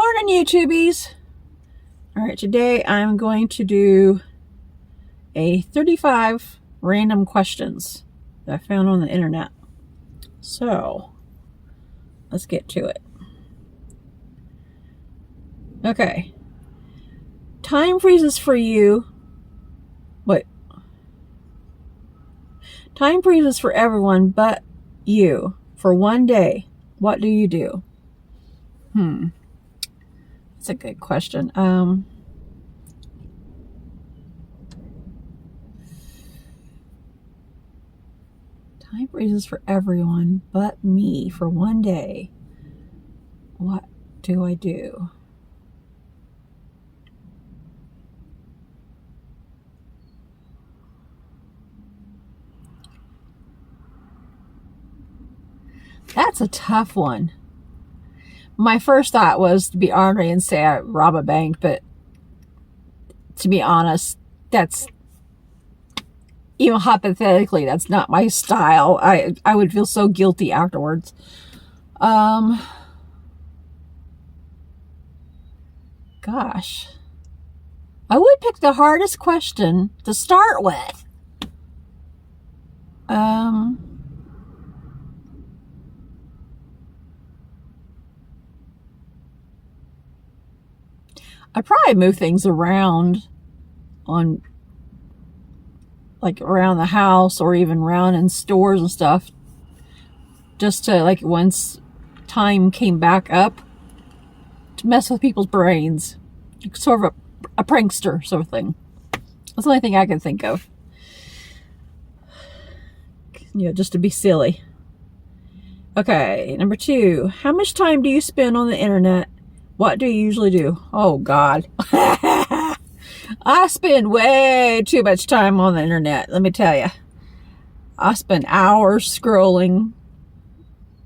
Morning, YouTubies. All right, today I'm going to do a 35 random questions that I found on the internet. So let's get to it. Okay. Time freezes for you. Wait. Time freezes for everyone but you for one day. What do you do? That's a good question. Time freezes for everyone but me for one day. What do I do? That's a tough one. My first thought was to be ornery and say I rob a bank, but to be honest, that's, even hypothetically, that's not my style. I would feel so guilty afterwards. Gosh. I would pick the hardest question to start with. I'd probably move things around on, like, around the house or even around in stores and stuff, just to, like, once time came back up, to mess with people's brains. Sort of a prankster sort of thing. That's the only thing I can think of. You know, just to be silly. Okay, number 2. How much time do you spend on the internet? What do you usually do? Oh, God. I spend way too much time on the internet, let me tell you. I spend hours scrolling.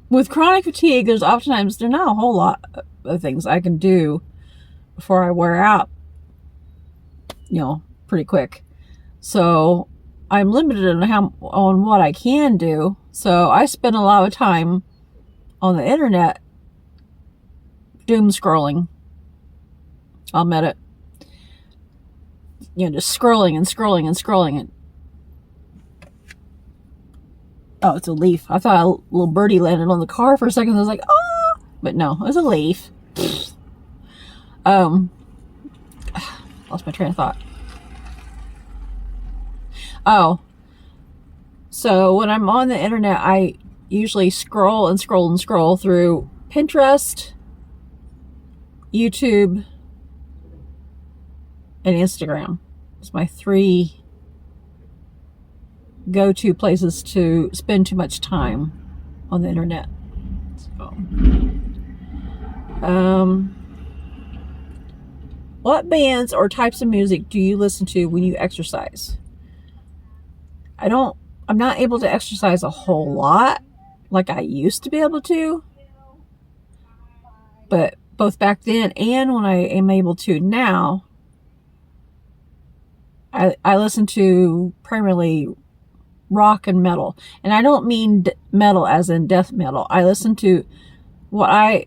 With chronic fatigue, there's not a whole lot of things I can do before I wear out, you know, pretty quick. So I'm limited on what I can do. So I spend a lot of time on the internet doom scrolling. I'll admit it. You know, just scrolling and scrolling and scrolling. And oh, it's a leaf. I thought a little birdie landed on the car for a second. I was like, oh, but no, it was a leaf. Lost my train of thought. Oh, so when I'm on the internet, I usually scroll and scroll and scroll through Pinterest, YouTube, and Instagram. It's my 3 go-to places to spend too much time on the internet. So, what bands or types of music do you listen to when you exercise? I'm not able to exercise a whole lot like I used to be able to, but both back then and when I am able to now, I listen to primarily rock and metal. And I don't mean metal as in death metal. I listen to what I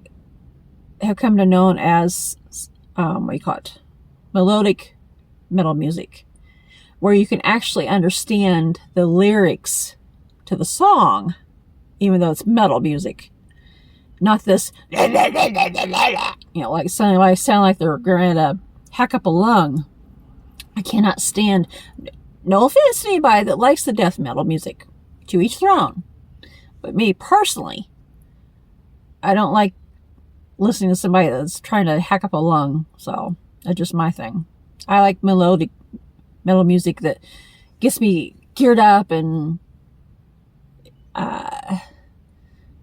have come to know as, melodic metal music, where you can actually understand the lyrics to the song, even though it's metal music. Not this, you know, like sound like they're going to hack up a lung. I cannot stand, no offense to anybody that likes the death metal music, to each their own. But me personally, I don't like listening to somebody that's trying to hack up a lung. So that's just my thing. I like melodic metal music that gets me geared up, and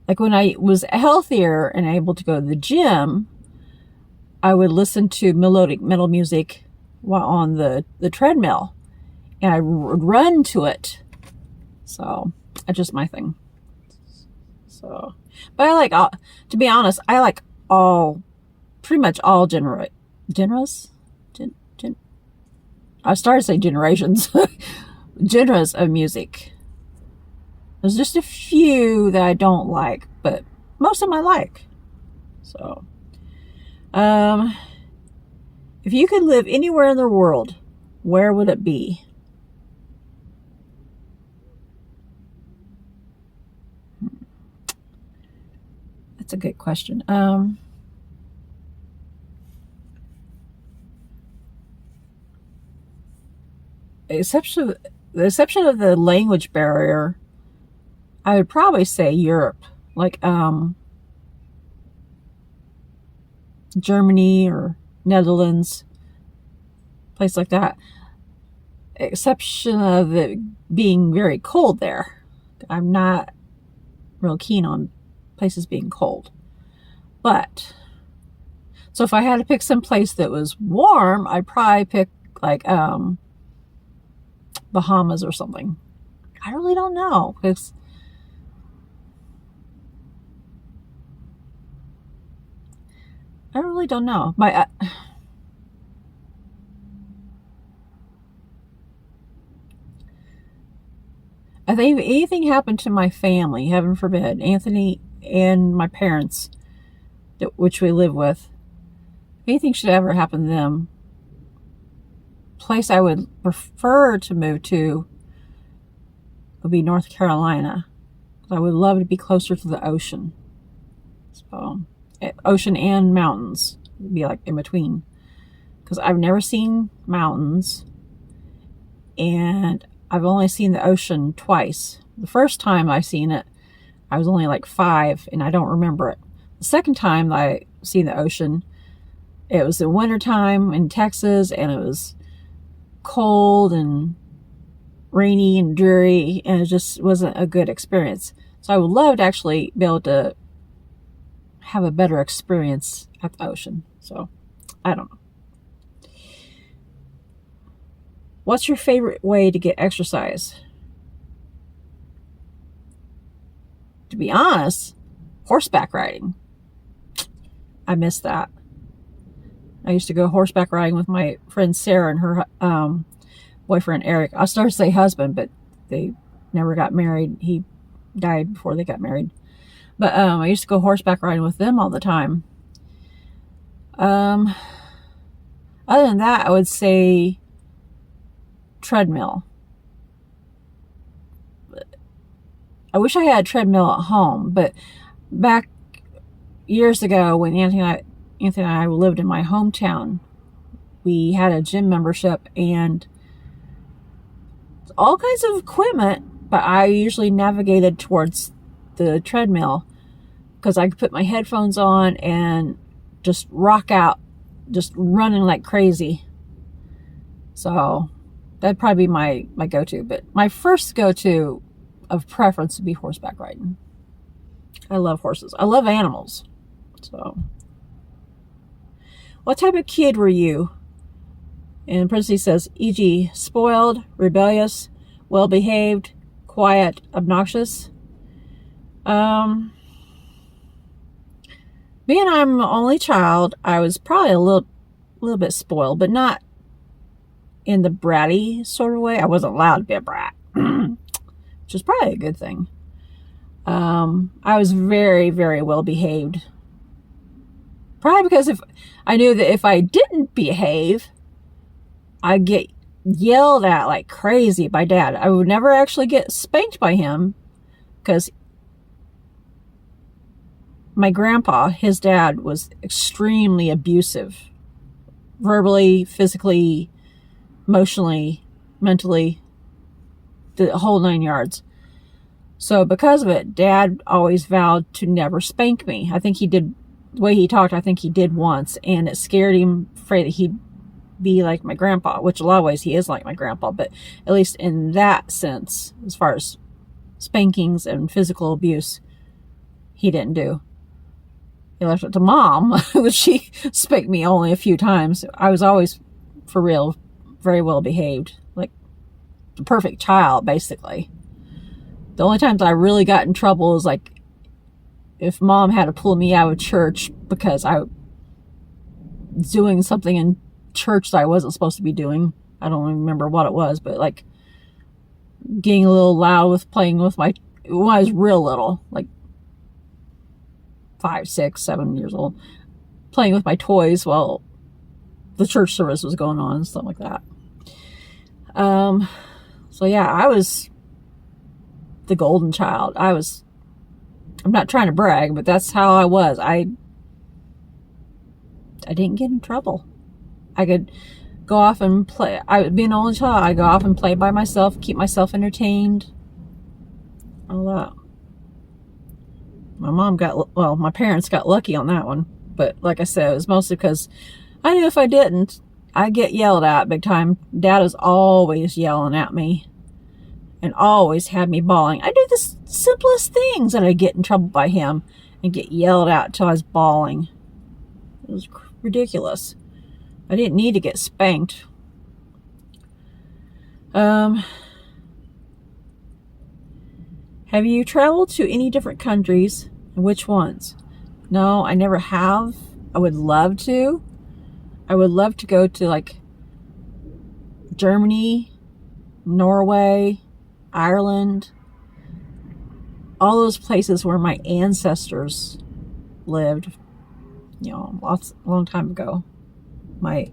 like when I was healthier and able to go to the gym, I would listen to melodic metal music while on the treadmill, and I would run to it. So that's just my thing. So, but I like to be honest, I like pretty much all genres. I started to say generations. Genres of music. There's just a few that I don't like, but most of them I like. So, If you could live anywhere in the world, where would it be? That's a good question. The exception of the language barrier, I would probably say Europe, like Germany or Netherlands, place like that. Exception of it being very cold there. I'm not real keen on places being cold. But so if I had to pick some place that was warm, I'd probably pick like Bahamas or something. I really don't know, because I really don't know. I think if anything happened to my family, heaven forbid, Anthony and my parents, which we live with, if anything should ever happen to them, place I would prefer to move to would be North Carolina. I would love to be closer to the ocean. So, ocean and mountains would be like in between. Because I've never seen mountains, and I've only seen the ocean twice. The first time I seen it, I was only like 5, and I don't remember it. The second time I seen the ocean, it was the wintertime in Texas, and it was cold and rainy and dreary, and it just wasn't a good experience. So I would love to actually be able to have a better experience at the ocean. So I don't know. What's your favorite way to get exercise? To be honest, horseback riding. I miss that. I used to go horseback riding with my friend Sarah and her boyfriend Eric. I started to say husband, but they never got married. He died before they got married. But I used to go horseback riding with them all the time. Other than that, I would say treadmill. I wish I had a treadmill at home, but back years ago when Anthony and I lived in my hometown, we had a gym membership and all kinds of equipment, but I usually navigated towards the treadmill because I could put my headphones on and just rock out, just running like crazy. So that'd probably be my go-to. But my first go-to of preference would be horseback riding. I love horses. I love animals. So, what type of kid were you? And parentheses says, e.g., spoiled, rebellious, well-behaved, quiet, obnoxious. Being I'm an only child, I was probably a little bit spoiled, but not in the bratty sort of way. I wasn't allowed to be a brat, which is probably a good thing. I was very, very well behaved. Probably because if I knew that if I didn't behave, I'd get yelled at like crazy by Dad. I would never actually get spanked by him because my grandpa, his dad, was extremely abusive. Verbally, physically, emotionally, mentally, the whole 9 yards. So because of it, Dad always vowed to never spank me. I think he did, the way he talked, I think he did once, and it scared him, afraid that he'd be like my grandpa, which a lot of ways he is like my grandpa, but at least in that sense, as far as spankings and physical abuse, he didn't do. He left it to Mom, which she spanked me only a few times. I was always, for real, very well behaved, like the perfect child, basically. The only times I really got in trouble was like if Mom had to pull me out of church because I was doing something in church that I wasn't supposed to be doing. I don't remember what it was, but like getting a little loud with playing with when I was real little, like 5, 6, 7 years old. playing with my toys while the church service was going on and stuff like that. So yeah, I was the golden child. I'm not trying to brag, but that's how I was. I didn't get in trouble. I could go off and play. I would be an only child. I go off and play by myself, keep myself entertained. All that. My parents got lucky on that one. But like I said, it was mostly because I knew if I didn't, I'd get yelled at big time. Dad was always yelling at me and always had me bawling. I do the simplest things and I'd get in trouble by him and get yelled at until I was bawling. It was ridiculous. I didn't need to get spanked. Have you traveled to any different countries, and which ones? No, I never have. I would love to. I would love to go to like Germany, Norway, Ireland, all those places where my ancestors lived, a long time ago. I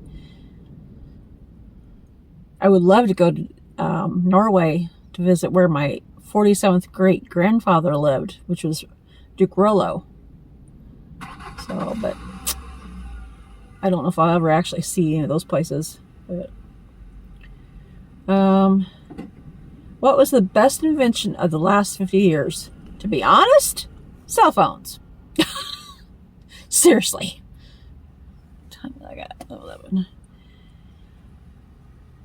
would love to go to Norway to visit where my 47th great grandfather lived, which was Duke Rollo. So, but I don't know if I'll ever actually see any of those places. But, what was the best invention of the last 50 years? To be honest, cell phones. Seriously. I got 11.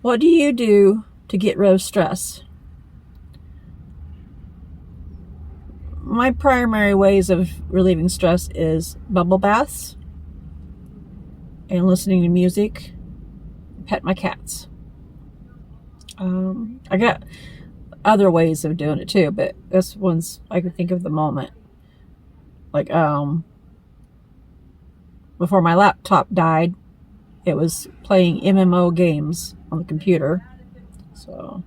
What do you do to get rid of stress? My primary ways of relieving stress is bubble baths and listening to music, pet my cats. I got other ways of doing it too, but this one's I can think of the moment. Like, before my laptop died, it was playing MMO games on the computer. So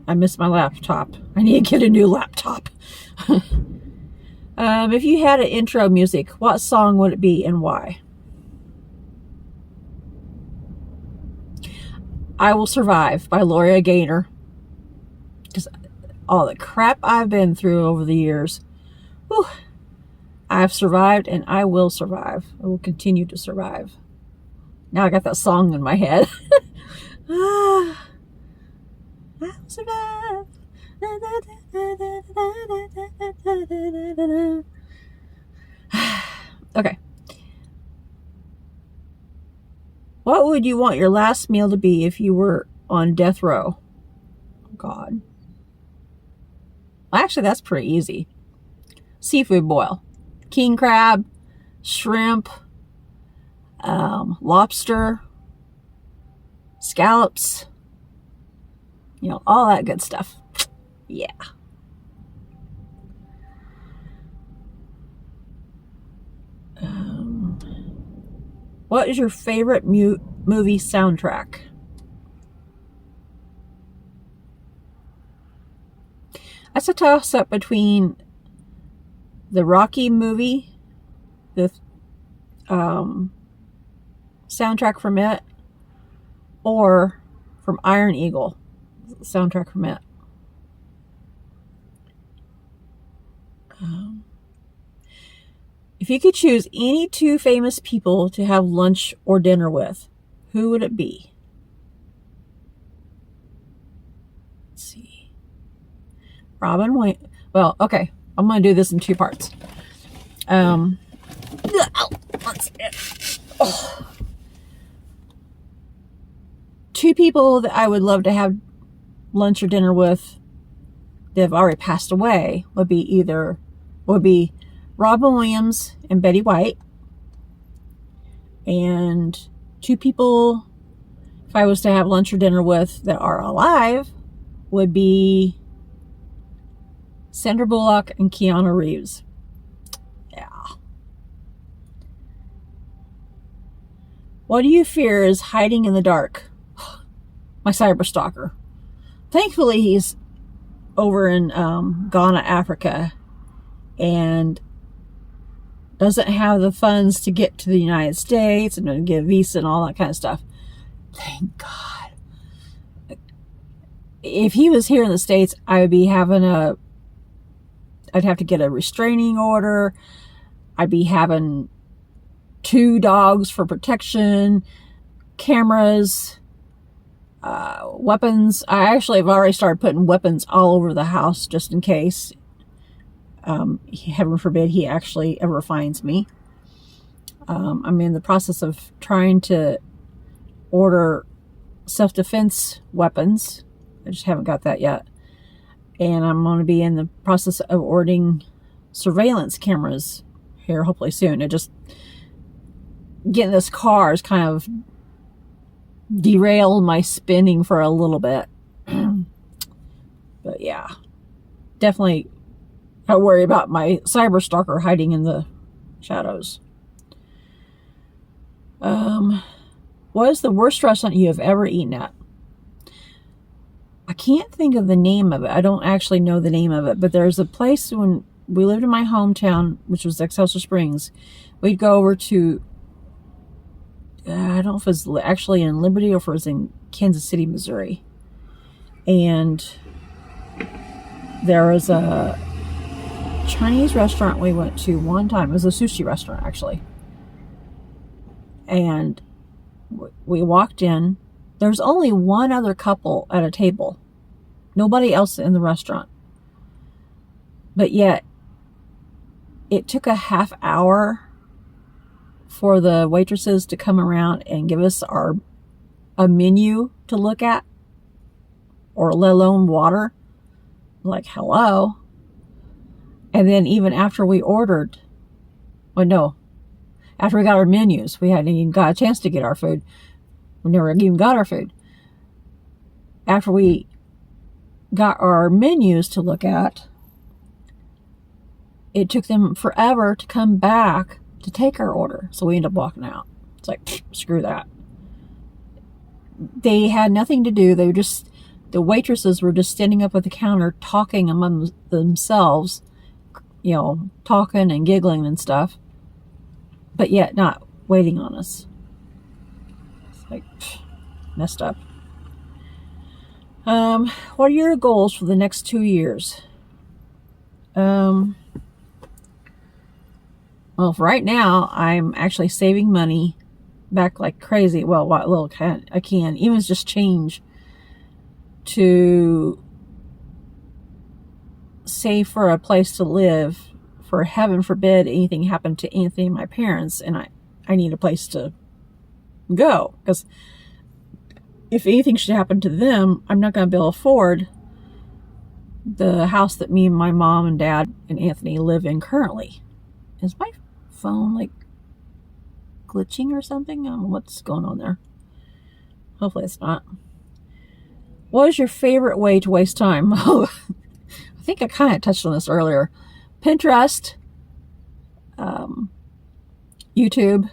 I miss my laptop. I need to get a new laptop. If you had an intro music, what song would it be and why? I Will Survive by Gloria Gaynor. Because all the crap I've been through over the years, whew, I've survived and I will survive. I will continue to survive. Now I got that song in my head. I will survive. Okay. What would you want your last meal to be if you were on death row? Oh, God. Actually, that's pretty easy. Seafood boil. King crab, shrimp, lobster, scallops, all that good stuff. Yeah. What is your favorite movie soundtrack? That's a toss-up between the Rocky movie, the soundtrack from it, or from Iron Eagle, the soundtrack from it. If you could choose any two famous people to have lunch or dinner with, who would it be? Let's see. Robin Williams. Well, okay. I'm going to do this in two parts. Two people that I would love to have lunch or dinner with that have already passed away would be Robin Williams and Betty White. And two people, if I was to have lunch or dinner with that are alive, would be Sandra Bullock and Keanu Reeves. Yeah. What do you fear is hiding in the dark? My cyber stalker. Thankfully, he's over in Ghana, Africa, and doesn't have the funds to get to the United States and to get a visa and all that kind of stuff. Thank God. If he was here in the States, I would be having I'd have to get a restraining order. I'd be having 2 dogs for protection, cameras, weapons. I actually have already started putting weapons all over the house just in case. Heaven forbid he actually ever finds me. I'm in the process of trying to order self-defense weapons. I just haven't got that yet. And I'm going to be in the process of ordering surveillance cameras here hopefully soon. It just, getting this car is kind of derailed my spending for a little bit. But yeah, definitely I worry about my cyber stalker hiding in the shadows. What is the worst restaurant you have ever eaten at? I can't think of the name of it. I don't actually know the name of it, but there's a place when we lived in my hometown, which was Excelsior Springs. We'd go over to, I don't know if it was actually in Liberty or if it was in Kansas City, Missouri. And there was a Chinese restaurant we went to one time. It was a sushi restaurant, actually. And we walked in. There's only one other couple at a table. Nobody else in the restaurant. But yet, it took a half hour for the waitresses to come around and give us a menu to look at, or let alone water. Like, hello. And then even after we ordered, well, no, after we got our menus, we hadn't even got a chance to get our food. We never even got our food. After we got our menus to look at, it took them forever to come back to take our order. So we ended up walking out. It's like, screw that. They had nothing to do. They were just, the waitresses were just standing up at the counter talking among themselves, you know, talking and giggling and stuff, but yet not waiting on us. It's like, messed up. What are your goals for the next 2 years? Well, for right now, I'm actually saving money back like crazy. Well, what little I can, even just change to save for a place to live, for heaven forbid anything happened to Anthony and my parents, and I need a place to go, because if anything should happen to them, I'm not going to be able to afford the house that me and my mom and dad and Anthony live in currently. Is my phone like glitching or something? I don't know what's going on there. Hopefully it's not. What is your favorite way to waste time? I think I kind of touched on this earlier. Pinterest, YouTube,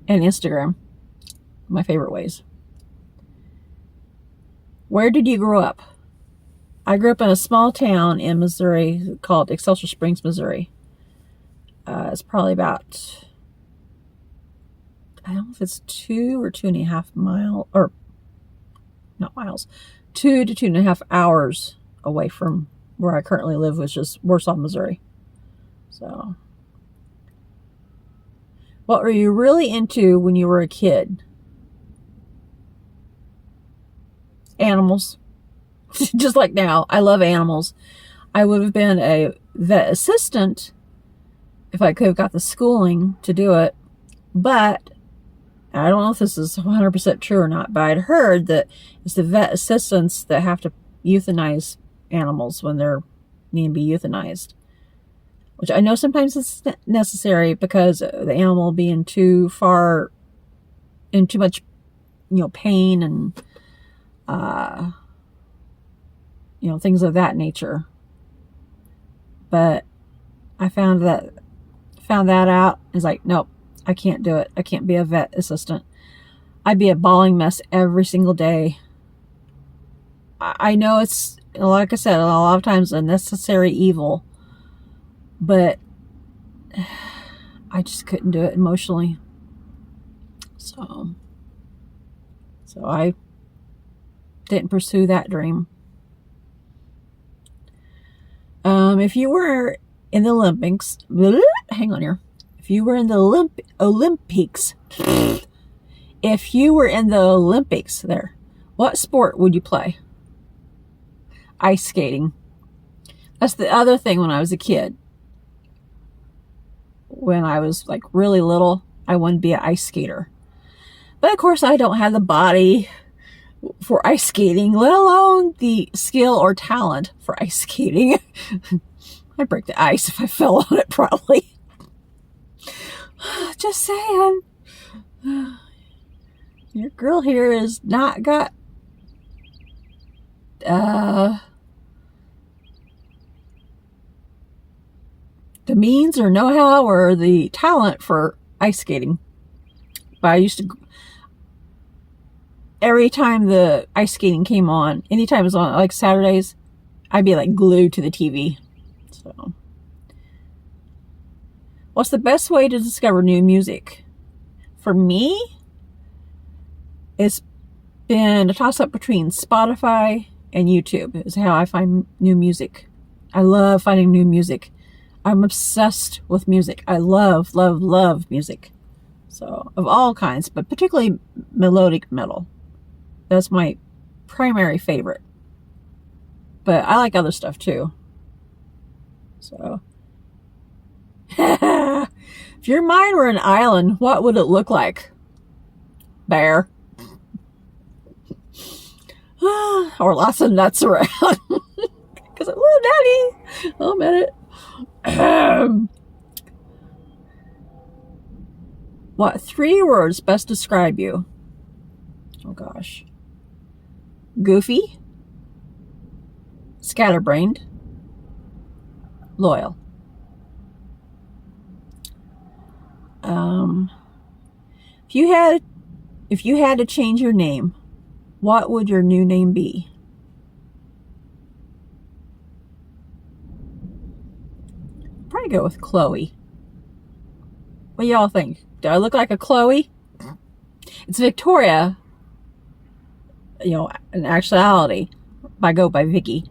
and Instagram. My favorite ways. Where did you grow up? I grew up in a small town in Missouri called Excelsior Springs, Missouri. It's probably about, I don't know if it's 2 or 2.5 miles, or not miles, 2 to 2.5 hours away from where I currently live, which is Warsaw, Missouri. So, what were you really into when you were a kid? Animals. Just like now, I love animals. I would have been a vet assistant if I could have got the schooling to do it. But I don't know if this is 100% true or not, but I'd heard that it's the vet assistants that have to euthanize animals when they're needing to be euthanized. Which I know sometimes it's necessary because the animal being too far in too much, pain and things of that nature. But I found that out. It's like, nope, I can't do it. I can't be a vet assistant. I'd be a bawling mess every single day. I know it's, like I said, a lot of times a necessary evil, but I just couldn't do it emotionally. So I didn't pursue that dream. If you were in the Olympics, hang on here. If you were in the Olympics, if you were in the Olympics there, what sport would you play? Ice skating. That's the other thing when I was a kid. When I was like really little, I wanted to be an ice skater. But of course, I don't have the body for ice skating, let alone the skill or talent for ice skating. I'd break the ice if I fell on it, probably. Just saying. Your girl here has not got the means or know-how or the talent for ice skating. But I used to, every time the ice skating came on, anytime it was on, like Saturdays, I'd be like glued to the TV. So, what's the best way to discover new music? For me, it's been a toss-up between Spotify and YouTube is how I find new music. I love finding new music. I'm obsessed with music. I love, love, love music. So, of all kinds, but particularly melodic metal. That's my primary favorite. But I like other stuff too. So, if your mind were an island, what would it look like? Bare. Or lots of nuts around. Because, oh, daddy, I'll admit it. What 3 words best describe you? Oh gosh. Goofy, scatterbrained, loyal. If you had to change your name, what would your new name be? Probably go with Chloe. What do y'all think? Do I look like a Chloe? It's Victoria, you know, in actuality. I go by Vicky.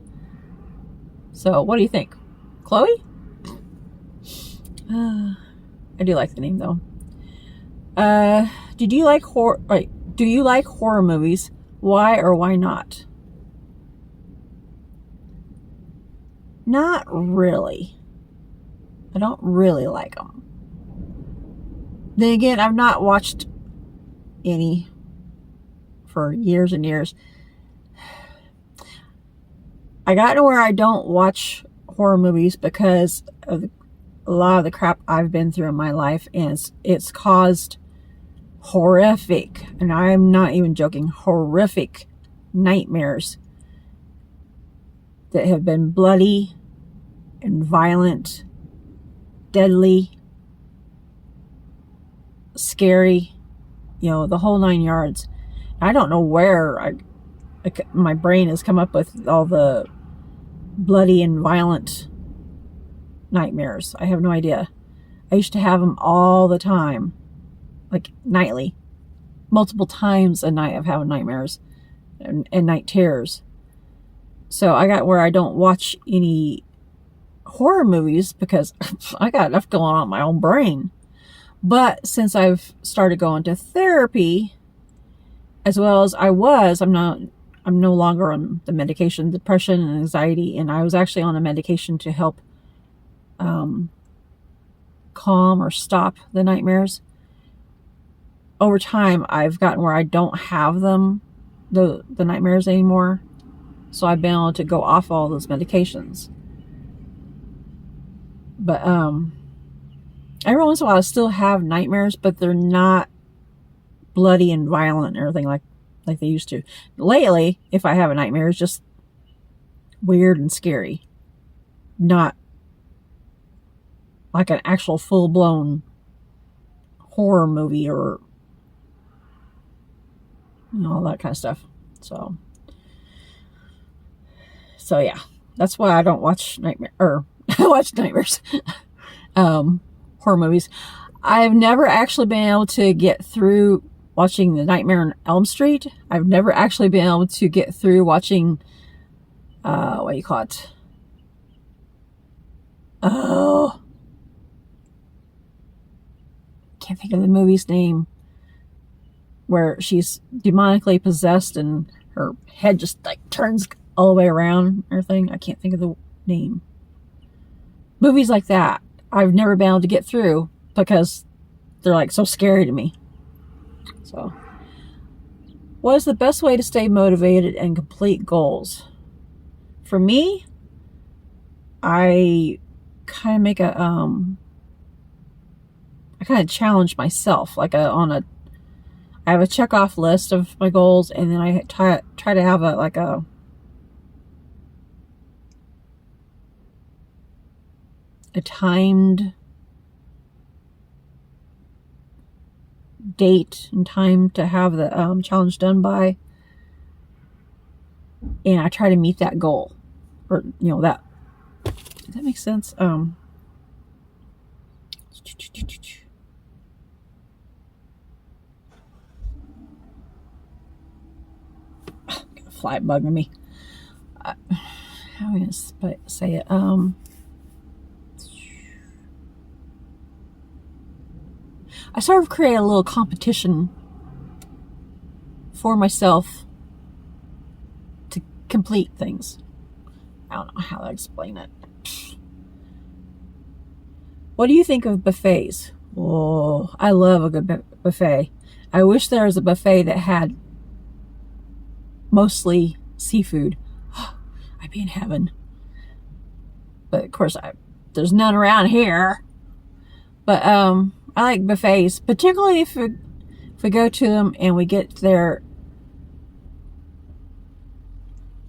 So, what do you think? Chloe? I do like the name though. Do you like horror movies? Why or why not? Not really. I don't really like them. Then again, I've not watched any for years and years. I got to where I don't watch horror movies because of a lot of the crap I've been through in my life, and it's caused horrific, and I'm not even joking, horrific nightmares that have been bloody and violent, deadly, scary, you know, the whole 9 yards. I don't know where my brain has come up with all the bloody and violent nightmares. I have no idea. I used to have them all the time, like nightly, multiple times a night of having nightmares and night terrors. So I got where I don't watch any horror movies because I got enough going on in my own brain. But since I've started going to therapy, as well as I'm no longer on the medication, depression and anxiety, and I was actually on a medication to help calm or stop the nightmares. Over time, I've gotten where I don't have the nightmares anymore. So I've been able to go off all those medications. But every once in a while I still have nightmares, but they're not bloody and violent or anything like they used to. Lately, if I have a nightmare, it's just weird and scary. Not like an actual full-blown horror movie or, you know, all that kind of stuff. So yeah, that's why I don't watch watch nightmares, horror movies. I've never actually been able to get through watching The Nightmare on Elm Street. I've never actually been able to get through watching, what do you call it? Oh, can't think of the movie's name, where she's demonically possessed and her head just like turns all the way around and everything. I can't think of the name. Movies like that, I've never been able to get through because they're like so scary to me. So, what is the best way to stay motivated and complete goals? For me, I kind of make a I kind of challenge myself, like I have a check off list of my goals, and then I try to have a timed date and time to have the challenge done by, and I try to meet that goal, or that. Does that make sense? Got a fly bugging me. How am I going to say it? I sort of create a little competition for myself to complete things. I don't know how to explain it. What do you think of buffets? Oh, I love a good buffet. I wish there was a buffet that had mostly seafood. I'd be in heaven. But of course, there's none around here. But I like buffets, particularly if we go to them and we get there.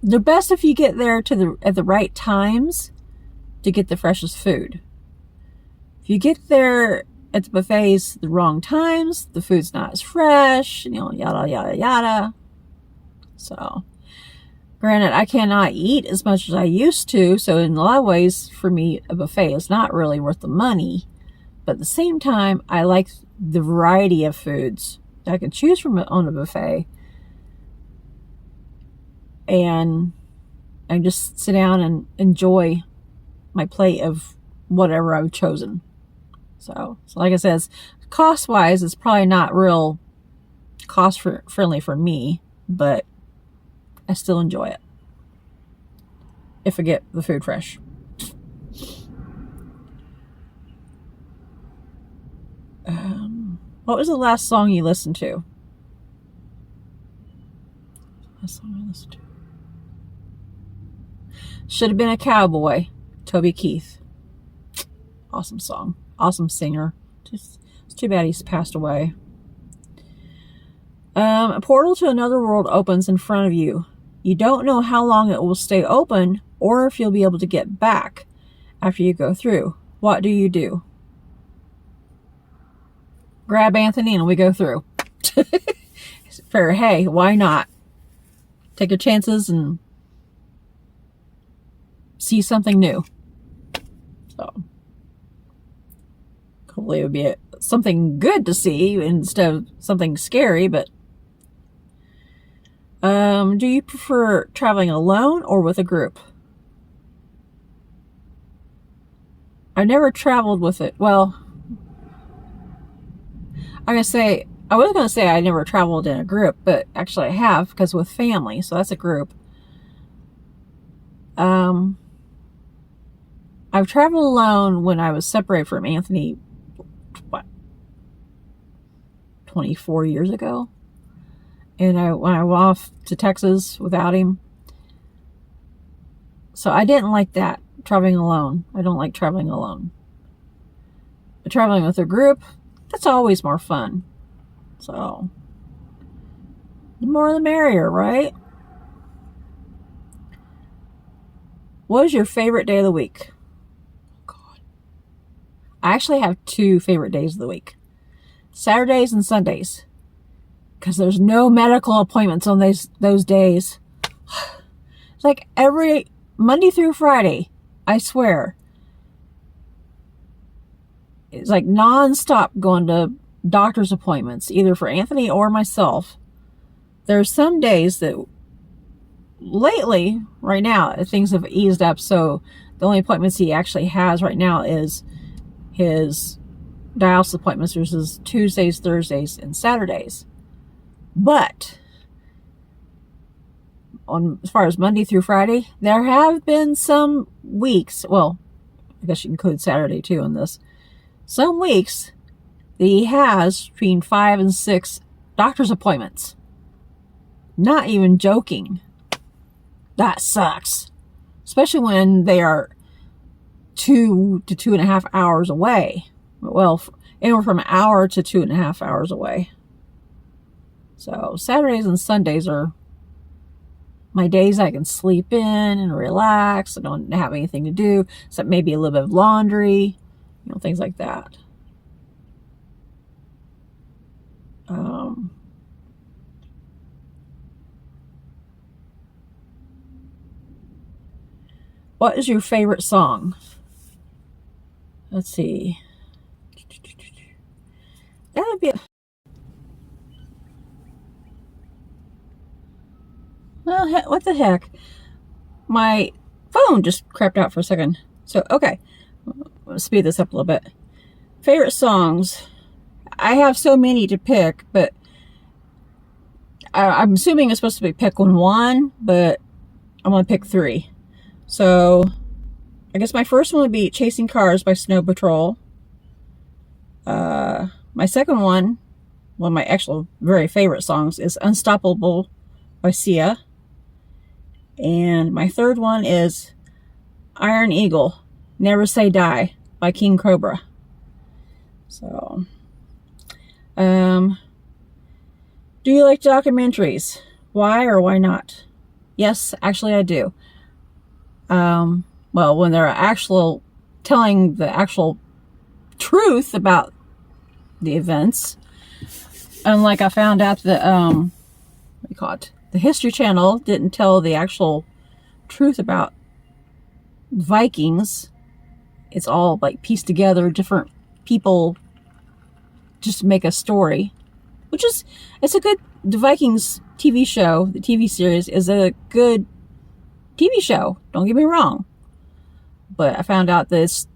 They're best if you get there at the right times to get the freshest food. If you get there at the buffets the wrong times, the food's not as fresh, yada, yada, yada. So, granted, I cannot eat as much as I used to, so in a lot of ways, for me, a buffet is not really worth the money. But at the same time, I like the variety of foods that I can choose from on a buffet. And I just sit down and enjoy my plate of whatever I've chosen. So like I said, cost-wise, it's probably not real cost-friendly for me, but I still enjoy it if I get the food fresh. What was the last song you listened to? Last song I listened to. Should Have Been a Cowboy, Toby Keith. Awesome song. Awesome singer. It's too bad he's passed away. A portal to another world opens in front of you. You don't know how long it will stay open or if you'll be able to get back after you go through. What do you do? Grab Anthony and we go through. Fair. Hey, why not? Take your chances and see something new. So, hopefully it would be something good to see instead of something scary, but do you prefer traveling alone or with a group? I never traveled with it. Well, I was going to say I never traveled in a group, but actually I have, because with family, so that's a group. I've traveled alone when I was separated from Anthony, 24 years ago. And when I went off to Texas without him. So I didn't like that, traveling alone. I don't like traveling alone. But traveling with a group, that's always more fun. So, the more the merrier, right? What is your favorite day of the week? God. I actually have 2 favorite days of the week. Saturdays and Sundays. Because there's no medical appointments on those days. It's like every Monday through Friday, I swear. it's like non-stop going to doctor's appointments, either for Anthony or myself. There's some days that lately, right now, things have eased up, so the only appointments he actually has right now is his dialysis appointments, which is Tuesdays, Thursdays, and Saturdays. But as far as Monday through Friday, there have been some weeks, well, I guess you can include Saturday too in this, some weeks that he has between 5 and 6 doctor's appointments. Not even joking. That sucks. Especially when they are 2 to 2.5 hours away. Well, anywhere from an hour to 2.5 hours away. So Saturdays and Sundays are my days I can sleep in and relax. I don't have anything to do except maybe a little bit of laundry, things like that. What is your favorite song? Let's see. That would be well, what the heck? My phone just crapped out for a second. So, okay. Let's speed this up a little bit. Favorite songs. I have so many to pick, but I'm assuming it's supposed to be pick one, but I'm going to pick 3. So, I guess my first one would be Chasing Cars by Snow Patrol. My second one of my actual very favorite songs, is Unstoppable by Sia. And my third one is Iron Eagle, Never Say Die by King Cobra. So, do you like documentaries? Why or why not? Yes, actually I do. Well, when they're telling the actual truth about the events. Unlike I found out that, what do you call it? The History Channel didn't tell the actual truth about Vikings. It's all like pieced together, different people just to make a story. It's a good, the Vikings TV show, the TV series is a good TV show. Don't get me wrong. But I found out that it's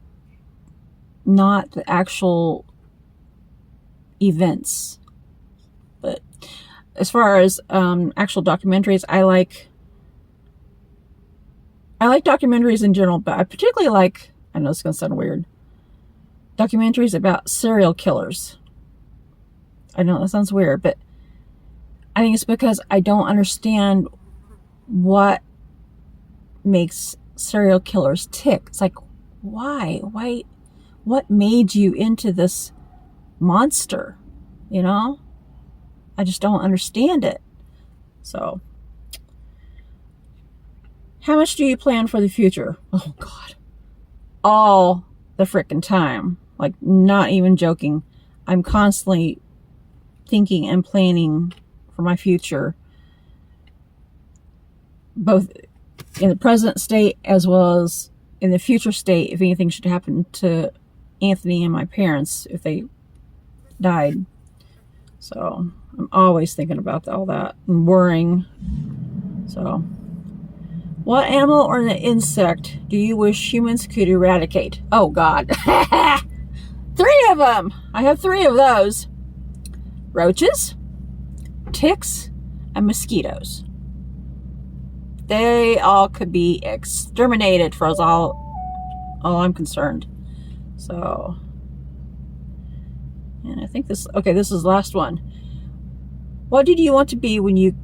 not the actual events. But as far as actual documentaries, I like documentaries in general, but I particularly like, I know it's going to sound weird, documentaries about serial killers. I know that sounds weird, but I think it's because I don't understand what makes serial killers tick. It's like, why? What made you into this monster? I just don't understand it. So, how much do you plan for the future? Oh God, all the frickin' time. Like, not even joking. I'm constantly thinking and planning for my future, both in the present state as well as in the future state, if anything should happen to Anthony and my parents if they died. So I'm always thinking about all that and worrying. So, what animal or an insect do you wish humans could eradicate? Oh God. 3 of them. I have 3 of those. Roaches, ticks, and mosquitoes. They all could be exterminated for us all I'm concerned. So, and I think this is the last one. What did you want to be when you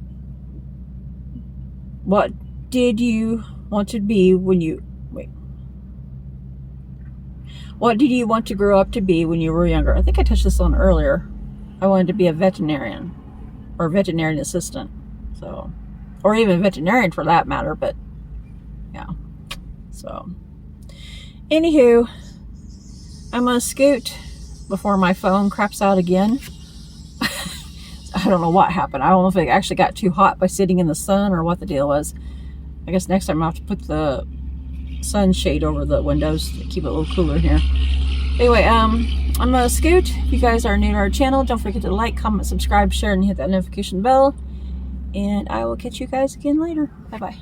What did you want to grow up to be when you were younger? I think I touched this on earlier. I wanted to be a veterinarian or veterinarian assistant. So, or even veterinarian for that matter, but yeah. So, anywho, I'm gonna scoot before my phone craps out again. I don't know what happened. I don't know if it actually got too hot by sitting in the sun or what the deal was. I guess next time I'll have to put the sunshade over the windows to keep it a little cooler in here. Anyway, I'm gonna scoot. If you guys are new to our channel, don't forget to like, comment, subscribe, share, and hit that notification bell. And I will catch you guys again later. Bye-bye.